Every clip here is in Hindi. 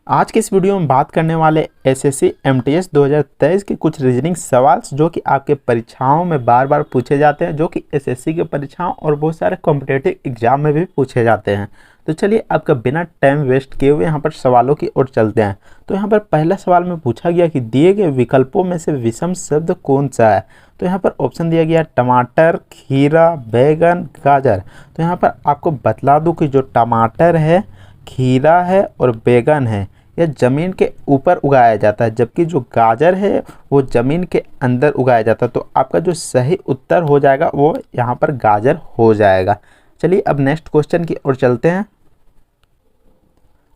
आज के इस वीडियो में बात करने वाले एसएससी एमटीएस 2023 के कुछ रीजनिंग सवाल जो कि आपके परीक्षाओं में बार बार पूछे जाते हैं, जो कि एसएससी के परीक्षाओं और बहुत सारे कॉम्पिटिटिव एग्जाम में भी पूछे जाते हैं। तो चलिए आपका बिना टाइम वेस्ट किए हुए यहाँ पर सवालों की ओर चलते हैं। तो यहाँ पर पहला सवाल में पूछा गया कि दिए गए विकल्पों में से विषम शब्द कौन सा है। तो यहाँ पर ऑप्शन दिया गया टमाटर, खीरा, बैगन, गाजर। तो यहाँ पर आपको बतला दूँ कि जो टमाटर है, खीरा है और बैगन है, यह ज़मीन के ऊपर उगाया जाता है, जबकि जो गाजर है वो ज़मीन के अंदर उगाया जाता है। तो आपका जो सही उत्तर हो जाएगा वो यहाँ पर गाजर हो जाएगा। चलिए अब नेक्स्ट क्वेश्चन की ओर चलते हैं।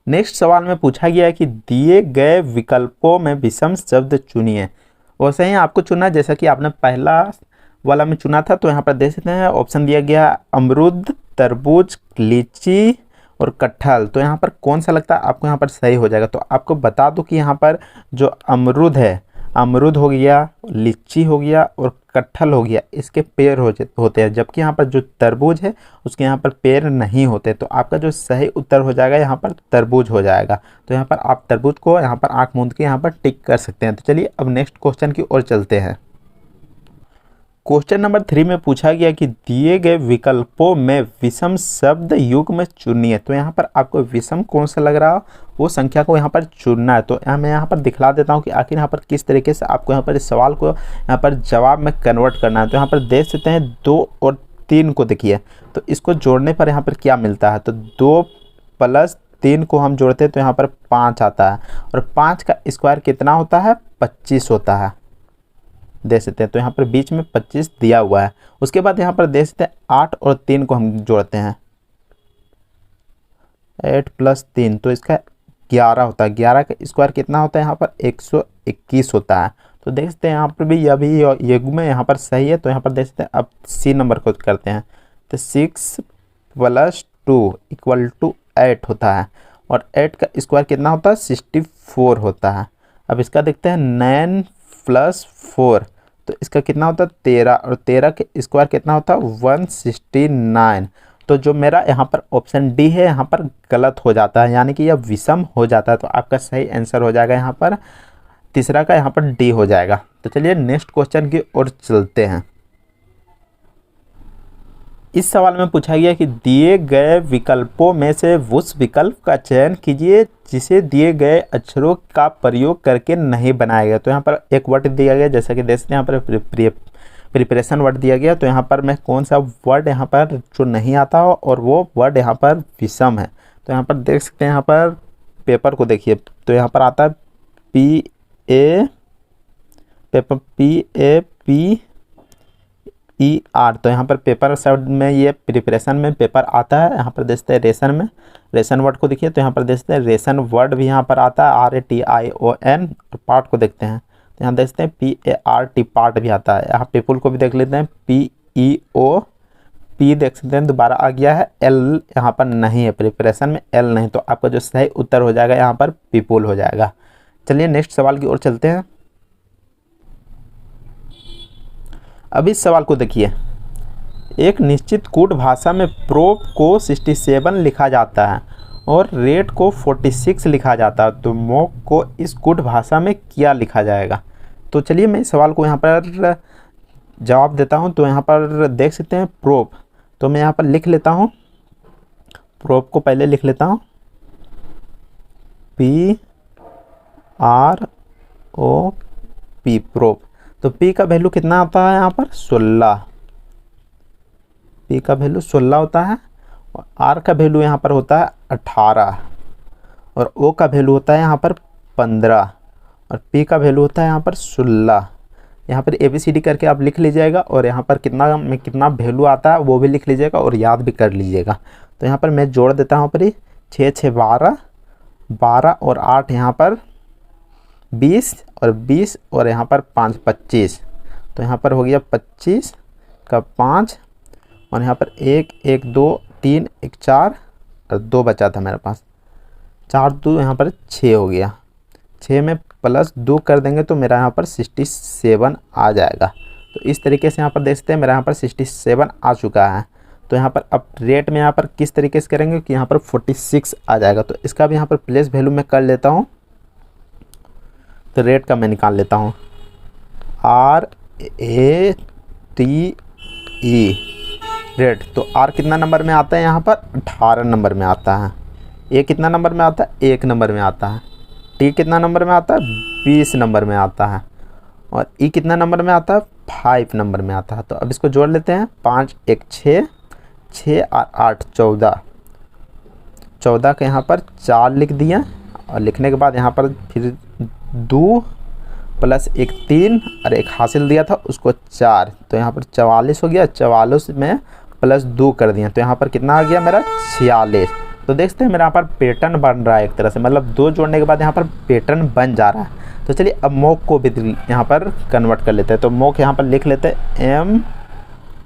नेक्स्ट सवाल में पूछा गया है कि दिए गए विकल्पों में विषम शब्द चुनिए। वैसे ही आपको चुना जैसा कि आपने पहला वाला में चुना था। तो यहाँ पर देख सकते हैं ऑप्शन दिया गया अमरूद, तरबूज, लीची और कटहल। तो यहाँ पर कौन सा लगता है आपको यहाँ पर सही हो जाएगा। तो आपको बता दूं कि यहाँ पर जो अमरूद है, अमरूद हो गया, लीची हो गया और कटहल हो गया, इसके पेड़ होते हैं, जबकि यहाँ पर जो तरबूज है उसके यहाँ पर पेड़ नहीं होते। तो आपका जो सही उत्तर हो जाएगा यहाँ पर तरबूज हो जाएगा। तो यहाँ पर आप तरबूज को यहाँ पर आँख मूंद के यहाँ पर टिक कर सकते हैं। तो चलिए अब नेक्स्ट क्वेश्चन की ओर चलते हैं। क्वेश्चन नंबर 3 में पूछा गया कि दिए गए विकल्पों में विषम शब्द युग्म चुनिए। तो यहाँ पर आपको विषम कौन सा लग रहा हो वो संख्या को यहाँ पर चुनना है। तो मैं यहाँ पर दिखला देता हूँ कि आखिर यहाँ पर किस तरीके से आपको यहाँ पर इस सवाल को यहाँ पर जवाब में कन्वर्ट करना है। तो यहाँ पर देख सकते हैं 2 और 3 को देखिए, तो इसको जोड़ने पर यहाँ पर क्या मिलता है। तो 2 + 3 को हम जोड़ते हैं तो यहाँ पर 5 आता है, और 5 का स्क्वायर कितना होता है, 25 होता है। दे सकते हैं तो यहाँ पर बीच में 25 दिया हुआ है। उसके बाद यहाँ पर दे सकते हैं 8 और 3 को हम जोड़ते हैं, 8 + 3 तो इसका 11 होता है। 11 का स्क्वायर कितना होता है, यहाँ पर 121 होता है। तो देख सकते हैं यहाँ पर भी यह भी युग्म यहाँ पर सही है। तो यहाँ पर देख सकते हैं अब सी नंबर को करते हैं। तो 6 + 2 = 8 होता है, और 8 का स्क्वायर कितना होता है, 64 होता है। अब इसका देखते हैं 9 + 4 तो इसका कितना होता है, 13, और 13 के स्क्वायर कितना होता है, 169। तो जो मेरा यहाँ पर ऑप्शन डी है यहाँ पर गलत हो जाता है, यानी कि यह विषम हो जाता है। तो आपका सही आंसर हो जाएगा यहाँ पर तीसरा का यहाँ पर डी हो जाएगा। तो चलिए नेक्स्ट क्वेश्चन की ओर चलते हैं। इस सवाल में पूछा गया कि दिए गए विकल्पों में से उस विकल्प का चयन कीजिए जिसे दिए गए अक्षरों का प्रयोग करके नहीं बनाया गया। तो यहाँ पर एक वर्ड दिया गया, जैसा कि देख सकते हैं यहाँ पर प्रिपरेशन वर्ड दिया गया। तो यहाँ पर मैं कौन सा वर्ड यहाँ पर जो नहीं आता हो और वो वर्ड यहाँ पर विषम है। तो यहाँ पर देख सकते हैं, यहाँ पर पेपर को देखिए, तो यहाँ पर आता है PAPER। तो यहाँ पर पेपर शब्द में ये प्रिपरेशन में पेपर आता है। यहाँ पर देखते हैं रेशन में, रेशन वर्ड को देखिए, तो यहाँ पर देखते हैं रेशन वर्ड भी यहाँ पर आता है, RATION। और पार्ट को देखते हैं तो यहाँ देखते हैं PART पार्ट भी आता है। यहाँ पीपुल को भी देख लेते हैं, PEO, P देख सकते हैं दोबारा आ गया है, L यहाँ पर नहीं है, प्रिपरेशन में L नहीं। तो आपका जो सही उत्तर हो जाएगा यहाँ पर पीपुल हो जाएगा। चलिए नेक्स्ट सवाल की ओर चलते हैं। अब इस सवाल को देखिए, एक निश्चित कूट भाषा में प्रोब को 67 लिखा जाता है और रेट को 46 लिखा जाता है। तो मोक को इस कूट भाषा में क्या लिखा जाएगा। तो चलिए मैं इस सवाल को यहाँ पर जवाब देता हूँ। तो यहाँ पर देख सकते हैं प्रोब, तो मैं यहाँ पर लिख लेता हूँ, प्रोब को पहले लिख लेता हूँ, PROP, प्रोब। तो P का वैल्यू कितना आता है यहाँ पर, 16, P का वैल्यू 16 होता है, और R का वैल्यू यहाँ पर होता है 18, और O का वैल्यू होता है यहाँ पर 15, और P का वैल्यू होता है यहाँ पर 16। यहाँ पर ABCD करके आप लिख लीजिएगा, और यहाँ पर कितना वैल्यू आता है वो भी लिख लीजिएगा और याद भी कर लीजिएगा। तो यहाँ पर मैं जोड़ देता हूँ, पर 6 6 12, 12 और 8 यहाँ पर 20, और 20 और यहाँ पर 5 25। तो यहाँ पर हो गया 25 का 5, और यहाँ पर 1 1 2 3 1 4 और 2 बचा था मेरे पास, 4 2 यहाँ पर 6 हो गया। 6 में +2 कर देंगे तो मेरा यहाँ पर 67 आ जाएगा। तो इस तरीके से यहाँ पर देख सकते हैं मेरा यहाँ पर 67 आ चुका है। तो यहाँ पर अब रेट में यहाँ पर किस तरीके से करेंगे कि यहाँ पर 46 आ जाएगा। तो इसका भी यहाँ पर प्लेस वैल्यू मैं कर लेता हूँ। तो रेट का मैं निकाल लेता हूँ, RATE रेट। तो R कितना नंबर में आता है यहाँ पर 18 नंबर में आता है। A कितना नंबर में आता है 1 नंबर में आता है। T कितना नंबर में आता है 20 नंबर में आता है। और E कितना नंबर में आता है 5 नंबर में आता है। तो अब इसको जोड़ लेते हैं, 5 1 6, 6 और 8 14, 14 के यहाँ पर 4 लिख दिया। और लिखने के बाद यहाँ पर फिर 2 प्लस 1 3 और 1 हासिल दिया था उसको 4, तो यहाँ पर 44 हो गया। 44 में प्लस 2 कर दिया, तो यहाँ पर कितना आ गया मेरा 46। तो देखते हैं मेरा यहाँ पर पैटर्न बन रहा है एक तरह से, मतलब 2 जोड़ने के बाद यहाँ पर पैटर्न बन जा रहा है। तो चलिए अब मोक को भी यहाँ पर कन्वर्ट कर लेते हैं। तो मोक यहाँ पर लिख लेते हैं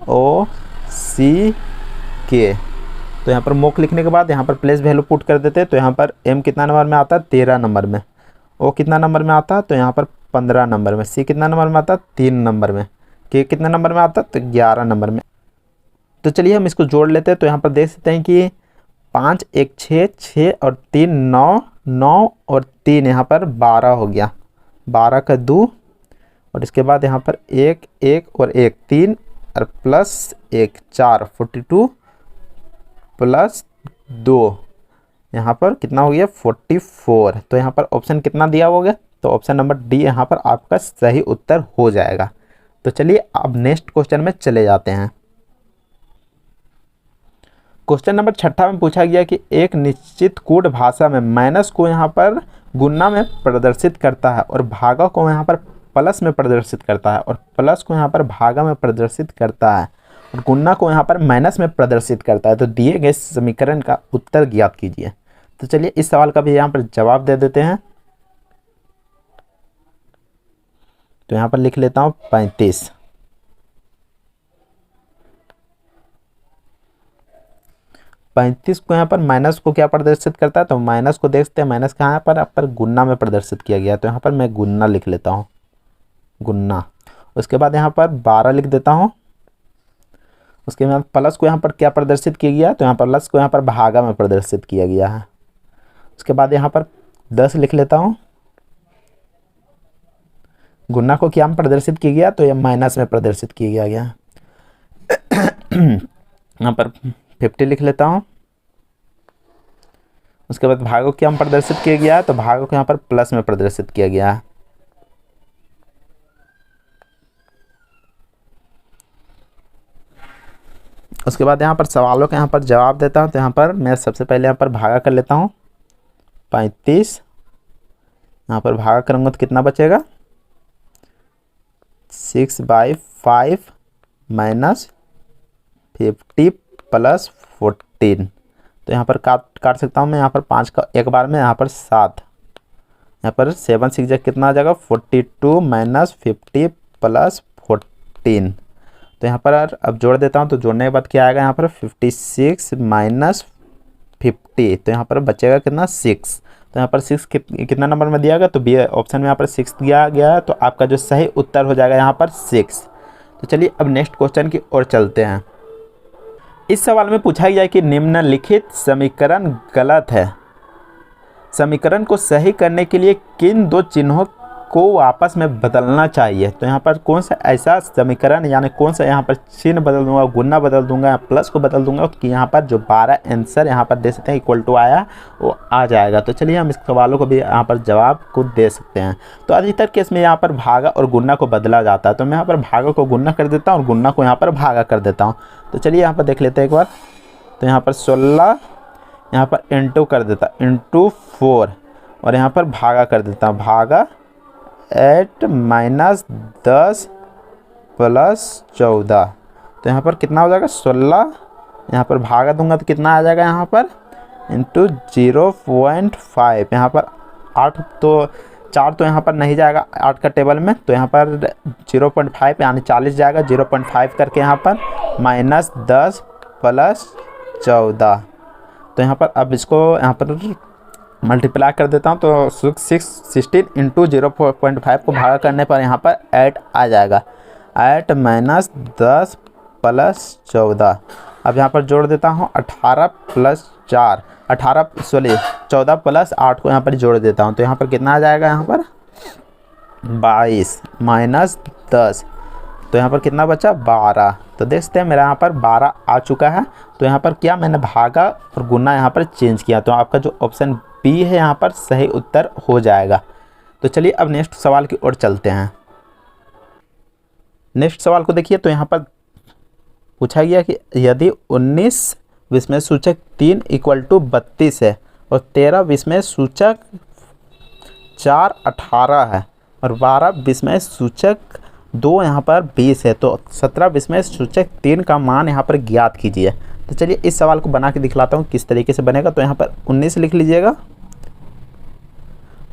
MOCK। तो यहाँ पर मोक लिखने के बाद यहाँ पर प्लेस वैल्यू पुट कर देते हैं। तो यहाँ पर M कितना नंबर में आता है 13 नंबर में, O कितना नंबर में आता है तो यहाँ पर 15 नंबर में, C कितना नंबर में आता है 3 नंबर में, K कितना नंबर में आता है तो 11 नंबर में। तो चलिए हम इसको जोड़ लेते हैं। तो यहाँ पर देख सकते हैं कि 5 1 6, 6 और 3 9, 9 और 3 यहाँ पर 12 हो गया, 12 का 2 और इसके बाद यहाँ पर 1 1 और 1 3 और प्लस 1 4, 42 प्लस 2 यहाँ पर कितना हो गया 44। तो यहाँ पर ऑप्शन कितना दिया होगा, तो ऑप्शन नंबर डी यहाँ पर आपका सही उत्तर हो जाएगा। तो चलिए अब नेक्स्ट क्वेश्चन में चले जाते हैं। क्वेश्चन नंबर 6 में पूछा गया कि एक निश्चित कोड भाषा में माइनस को यहाँ पर गुणा में प्रदर्शित करता है और भागा को यहाँ पर प्लस में प्रदर्शित करता है, और प्लस को यहाँ पर भागा में प्रदर्शित करता है और गुणा को यहाँ पर माइनस में प्रदर्शित करता है। तो दिए गए समीकरण का उत्तर ज्ञात कीजिए। तो चलिए इस सवाल का भी यहाँ पर जवाब दे देते हैं। तो यहाँ पर लिख लेता हूँ 35। 35 को यहाँ पर माइनस को क्या प्रदर्शित करता है, तो माइनस को देखते हैं, माइनस कहाँ पर यहाँ पर गुन्ना में प्रदर्शित किया गया। तो यहाँ पर मैं गुन्ना लिख लेता हूँ, गुन्ना। उसके बाद यहाँ पर 12 लिख देता हूँ। उसके बाद प्लस को यहाँ पर क्या प्रदर्शित किया गया, तो यहाँ पर प्लस को यहाँ पर भागा में प्रदर्शित किया गया है। उसके बाद यहाँ पर 10 लिख लेता हूँ। गुन्ना को क्या में प्रदर्शित किया गया, तो यह माइनस में प्रदर्शित किया गया। यहाँ पर 50 लिख लेता हूँ। उसके बाद भागों क्या में प्रदर्शित किया गया है, तो भागों को यहाँ पर प्लस में प्रदर्शित किया गया है। उसके बाद यहाँ पर सवालों के यहाँ पर जवाब देता हूँ। तो यहाँ पर मैं सबसे पहले यहाँ पर भागा कर लेता हूँ 35। यहाँ पर भागा करूँगा तो कितना बचेगा 6/5 माइनस 50 प्लस 14। तो यहाँ पर काट सकता हूँ मैं, यहाँ पर 5 का एक बार में, यहाँ पर 7, यहाँ पर 7 6 कितना आ जाएगा 42 माइनस 50 प्लस 14। तो यहाँ पर अब जोड़ देता हूँ। तो जोड़ने के बाद क्या आएगा यहाँ पर 56 माइनस 50, तो यहाँ पर बचेगा कितना 6। तो यहाँ पर 6 कितना नंबर में दिया गया, तो बी ऑप्शन में यहाँ पर 6 दिया गया है। तो आपका जो सही उत्तर हो जाएगा यहाँ पर 6। तो चलिए अब नेक्स्ट क्वेश्चन की ओर चलते हैं। इस सवाल में पूछा गया कि निम्नलिखित समीकरण गलत है। समीकरण को सही करने के लिए किन दो चिन्हों को आपस में बदलना चाहिए। तो यहाँ पर कौन सा ऐसा समीकरण, यानी कौन सा यहाँ पर चिन्ह बदल दूंगा, गुना बदल दूंगा या प्लस को बदल दूंगा कि यहाँ पर जो 12 आंसर यहाँ पर दे सकते हैं इक्वल टू आया वो आ जाएगा। तो चलिए हम इस सवालों को भी यहाँ पर जवाब को दे सकते हैं। तो अधिकतर केस में यहाँ पर भागा और गुना को बदला जाता है। तो मैं यहाँ पर भागा को गुना कर देता हूँ और गुना को यहाँ पर भागा कर देता हूँ। तो चलिए यहाँ पर देख लेते हैं एक बार। तो यहाँ पर 16 यहाँ पर इंटू कर देता, इंटू 4, और यहाँ पर भागा कर देता हूँ, भागा 8 माइनस 10 प्लस 14। तो यहाँ पर कितना हो जाएगा 16, यहाँ पर भागा दूंगा तो कितना आ जाएगा यहाँ पर इंटू 0.5। यहाँ पर 8 तो 4 तो यहाँ पर नहीं जाएगा 8 का टेबल में, तो यहाँ पर 0.5 यानी 40 जाएगा। 0.5 करके यहाँ पर माइनस 10 प्लस 14। तो यहाँ पर अब इसको यहाँ पर मल्टीप्लाई कर देता हूँ। तो 16 इंटू 0.5 को भागा करने पर यहाँ पर 8 आ जाएगा। 8 माइनस 10 प्लस 14। अब यहाँ पर जोड़ देता हूँ 18 + 4, 14 + 8 को यहाँ पर जोड़ देता हूँ। तो यहाँ पर कितना आ जाएगा, यहाँ पर 22 - 10, तो यहाँ पर कितना बचा 12। तो देख सकते हैं मेरा यहाँ पर 12 आ चुका है। तो यहाँ पर क्या मैंने भागा और गुना यहाँ पर चेंज किया, तो आपका जो ऑप्शन बी है यहाँ पर सही उत्तर हो जाएगा। तो चलिए अब नेक्स्ट सवाल की ओर चलते हैं। नेक्स्ट सवाल को देखिए, तो यहाँ पर पूछा गया कि यदि 19 विस्मय सूचक 3 = 32 है और 13 विस्मय सूचक 4 18 है और 12 विस्मय सूचक 2 यहाँ पर 20 है, तो 17 विस्मय सूचक 3 का मान यहाँ पर ज्ञात कीजिए। तो चलिए इस सवाल को बना के दिखलाता हूँ किस तरीके से बनेगा। तो यहाँ पर 19 लिख लीजिएगा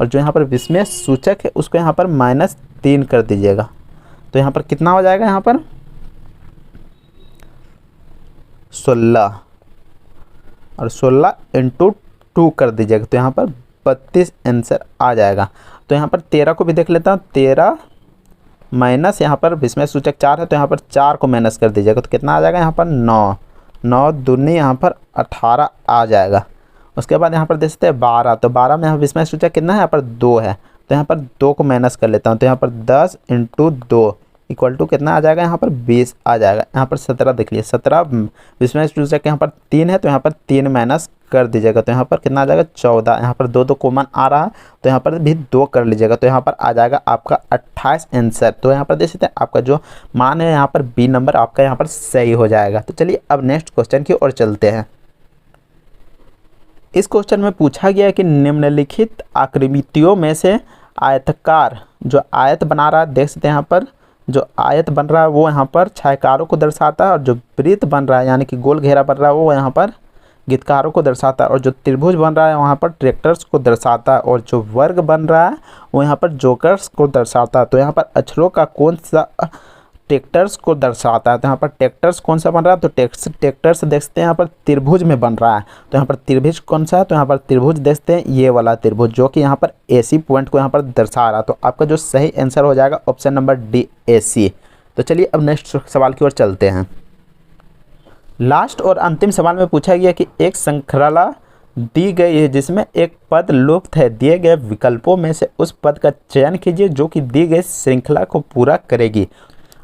और जो यहाँ पर विस्मय सूचक है उसको यहाँ पर -3 कर दीजिएगा। तो यहाँ पर कितना हो जाएगा, यहाँ पर 16 और 16 × 2 कर दीजिएगा। तो यहाँ पर 32 आंसर आ जाएगा। तो यहाँ पर 13 को भी देख लेता हूँ, 13 माइनस यहाँ पर विस्मय सूचक 4 है, तो यहाँ पर 4 को माइनस कर दीजिएगा। तो कितना आ जाएगा, यहाँ पर 9, 9 दूनी यहाँ पर 18 आ जाएगा। उसके बाद यहाँ पर देख सकते हैं 12, तो 12 में यहाँ विस्मय सूचक कितना है, यहाँ पर 2 है, तो यहाँ पर 2 को माइनस कर लेता हूँ। तो यहाँ पर 10 × 2 = कितना आ जाएगा, यहाँ पर 20 आ जाएगा। यहाँ पर 17 देख लीजिए, 17 विस्मय सूचक यहाँ पर 3 है, तो यहाँ पर 3 माइनस कर दीजिएगा। तो यहाँ पर कितना आ जाएगा 14, यहाँ पर 2 कॉमन आ रहा है, तो यहाँ पर भी 2 कर लीजिएगा। तो यहाँ पर आ जाएगा आपका 28 आंसर। तो यहाँ पर देख सकते हैं आपका जो मान है यहाँ पर बी नंबर आपका यहाँ पर सही हो जाएगा। तो चलिए अब नेक्स्ट क्वेश्चन की ओर चलते हैं। इस क्वेश्चन में पूछा गया है कि निम्नलिखित आकृतियों में से आयताकार जो आयत बना रहा है, देख सकते हैं यहाँ पर जो आयत बन रहा है वो यहाँ पर छायाकारों को दर्शाता है, और जो वृत्त बन रहा है यानी कि गोल घेरा बन रहा है वो यहाँ पर गीतकारों को दर्शाता है, और जो त्रिभुज बन रहा है वहाँ पर ट्रैक्टर्स को दर्शाता है, और जो वर्ग बन रहा है वो यहाँ पर जोकर्स को दर्शाता है। तो यहाँ पर अक्षरों का कौन सा ट्रैक्टर्स को दर्शाता है, तो यहाँ पर ट्रैक्टर्स कौन सा बन रहा है, तो ट्रैक्टर्स देखते हैं यहाँ पर त्रिभुज में बन रहा है। तो यहाँ पर त्रिभुज कौन सा है, तो यहाँ पर त्रिभुज देखते हैं ये वाला त्रिभुज जो कि यहाँ पर AC पॉइंट को यहाँ पर दर्शा रहा है। तो आपका जो सही आंसर हो जाएगा ऑप्शन नंबर डी AC। तो चलिए अब नेक्स्ट सवाल की ओर चलते हैं। लास्ट और अंतिम सवाल में पूछा गया कि एक श्रृंखला दी गई है जिसमें एक पद लुप्त है, दिए गए विकल्पों में से उस पद का चयन कीजिए जो कि दी गई श्रृंखला को पूरा करेगी।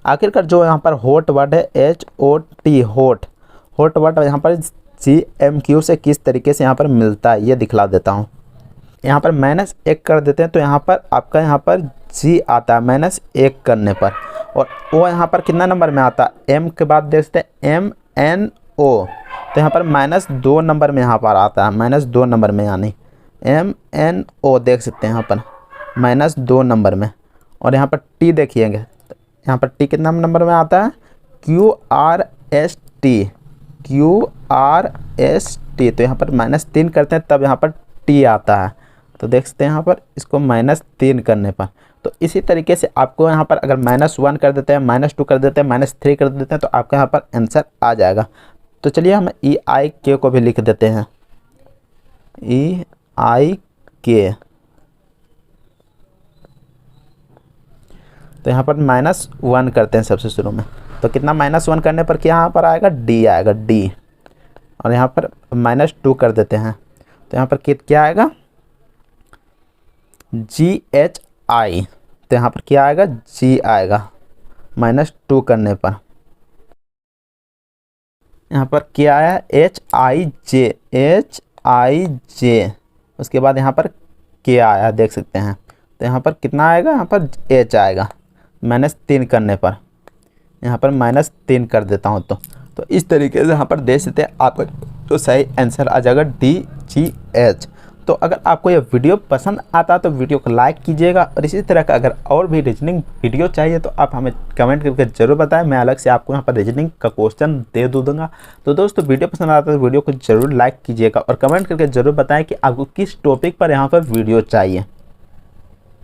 आखिरकार जो यहाँ पर हॉट वर्ड है HOT हॉट वर्ड यहाँ पर GMQ से किस तरीके से यहाँ पर मिलता है ये दिखला देता हूँ। यहाँ पर -1 कर देते हैं, तो यहाँ पर आपका यहाँ पर G आता है -1 करने पर, और O यहाँ पर कितना नंबर में आता है, M के बाद देखते हैं MNO, तो यहाँ पर -2 नंबर में यहाँ पर आता है, -2 नंबर में यानी MNO देख सकते हैं यहाँ पर -2 नंबर में। और यहाँ पर T देखिएगा, यहाँ पर T कितना नंबर में आता है, QRST, तो यहाँ पर -3 करते हैं तब यहाँ पर T आता है। तो देख सकते हैं यहाँ पर इसको -3 करने पर। तो इसी तरीके से आपको यहाँ पर अगर -1 कर देते हैं, -2 कर देते हैं, -3 कर देते हैं, तो आपका यहाँ पर आंसर आ जाएगा। तो चलिए हम EIK को भी लिख देते हैं, EIK। तो यहाँ पर -1 करते हैं सबसे शुरू में, तो कितना -1 करने पर क्या यहाँ पर आएगा, D आएगा, D। और यहाँ पर -2 कर देते हैं, तो यहाँ पर क्या आएगा, GHI। तो यहाँ पर क्या आएगा, G आएगा -2 करने पर। यहाँ पर क्या आया, HIJ, उसके बाद यहाँ पर क्या आया देख सकते हैं। तो यहाँ पर कितना आएगा, यहाँ पर H आएगा -3 करने पर, यहाँ पर -3 कर देता हूँ। तो इस तरीके से यहाँ पर देख सकते हैं आपका जो सही आंसर आ जाएगा DGH। तो अगर आपको यह वीडियो पसंद आता है तो वीडियो को लाइक कीजिएगा, और इसी तरह का अगर और भी रीजनिंग वीडियो चाहिए तो आप हमें कमेंट करके ज़रूर बताएं, मैं अलग से आपको यहाँ पर रीजनिंग का क्वेश्चन दे दूँगा। तो दोस्तों वीडियो पसंद आता है तो वीडियो को ज़रूर लाइक कीजिएगा और कमेंट करके ज़रूर बताएं कि आपको किस टॉपिक पर यहाँ पर वीडियो चाहिए।